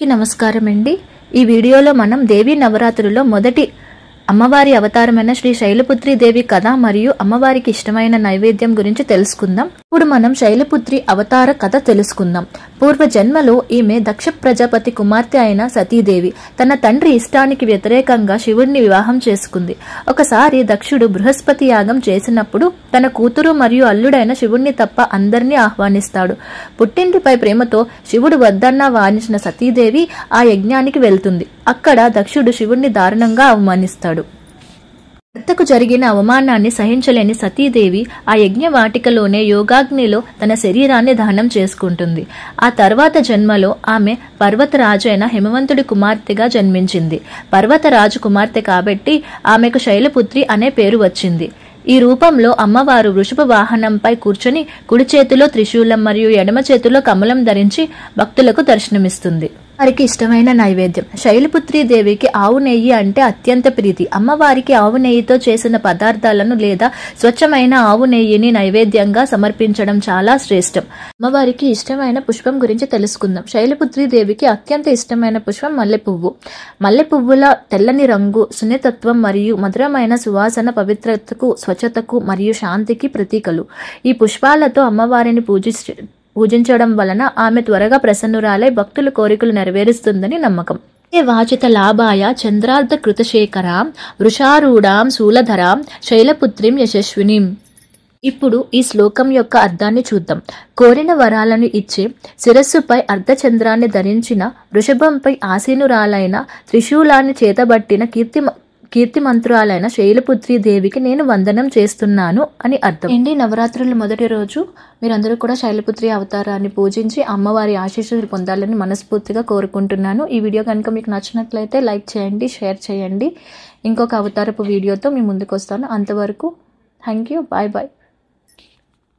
నమస్కారం అండి. ఈ వీడియోలో మనం దేవీ నవరాత్రుల్లో మొదటి అమ్మవారి అవతారమైన శ్రీ శైలపుత్రి దేవి కథ మరియు అమ్మవారికి ఇష్టమైన నైవేద్యం గురించి తెలుసుకుందాం. ఇప్పుడు మనం శైలపుత్రి అవతార కథ తెలుసుకుందాం. పూర్వ జన్మలో ఈమె దక్ష ప్రజాపతి కుమార్తె అయిన సతీదేవి తన తండ్రి ఇష్టానికి వ్యతిరేకంగా శివుడిని వివాహం చేసుకుంది. ఒకసారి దక్షుడు బృహస్పతి యాగం చేసినప్పుడు తన కూతురు మరియు అల్లుడైన శివుడిని తప్ప అందరినీ ఆహ్వానిస్తాడు. పుట్టింటిపై ప్రేమతో శివుడు వద్దన్నా వారించిన సతీదేవి ఆ యజ్ఞానికి వెళ్తుంది. అక్కడ దక్షుడు శివుడిని దారుణంగా అవమానిస్తాడు. భర్తకు జరిగిన అవమానాన్ని సహించలేని సతీదేవి ఆ యజ్ఞవాటికలోనే యోగాగ్నిలో తన శరీరాన్ని దహనం చేసుకుంటుంది. ఆ తర్వాత జన్మలో ఆమె పర్వతరాజు అయిన హిమవంతుడి కుమార్తెగా జన్మించింది. పర్వతరాజు కుమార్తె కాబట్టి ఆమెకు శైలపుత్రి అనే పేరు వచ్చింది. ఈ రూపంలో అమ్మవారు వృషభ వాహనంపై కూర్చొని కుడి చేతిలో త్రిశూలం మరియు ఎడమ చేతిలో కమలం ధరించి భక్తులకు దర్శనమిస్తుంది. వారికి ఇష్టమైన నైవేద్యం శైలపుత్రి దేవికి ఆవు నెయ్యి అంటే అత్యంత ప్రీతి. అమ్మవారికి ఆవు నెయ్యితో చేసిన పదార్థాలను లేదా స్వచ్ఛమైన ఆవు నెయ్యిని నైవేద్యంగా సమర్పించడం చాలా శ్రేష్టం. అమ్మవారికి ఇష్టమైన పుష్పం గురించి తెలుసుకుందాం. శైలపుత్రి దేవికి అత్యంత ఇష్టమైన పుష్పం మల్లెపువ్వు. మల్లెపువ్వుల తెల్లని రంగు సున్నితత్వం మరియు మధురమైన సువాసన పవిత్రతకు, స్వచ్ఛతకు మరియు శాంతికి ప్రతీకలు. ఈ పుష్పాలతో అమ్మవారిని పూజించడం వలన ఆమె త్వరగా ప్రసన్నురాలై భక్తుల కోరికలు నెరవేరుస్తుందని నమ్మకం. వాచిత లాభాయ చంద్రార్ధ కృతశేఖరాం వృషారూఢాం శూలధరాం శైలపుత్రిం యశస్వినిం. ఇప్పుడు ఈ శ్లోకం యొక్క అర్థాన్ని చూద్దాం. కోరిన వరాలను ఇచ్చే, శిరస్సుపై అర్ధచంద్రాన్ని ధరించిన, వృషభంపై ఆసీనురాలైన, త్రిశూలాన్ని చేతబట్టిన కీర్తిమంతురాలైన శైలపుత్రి దేవికి నేను వందనం చేస్తున్నాను అని అర్థం. నవరాత్రుల మొదటి రోజు మీరందరూ కూడా శైలపుత్రి అవతారాన్ని పూజించి అమ్మవారి ఆశీస్సులు పొందాలని మనస్ఫూర్తిగా కోరుకుంటున్నాను. ఈ వీడియో కనుక మీకు నచ్చినట్లయితే లైక్ చేయండి, షేర్ చేయండి. ఇంకొక అవతారపు వీడియోతో మీ ముందుకు వస్తాను. అంతవరకు థ్యాంక్ యూ. Bye bye.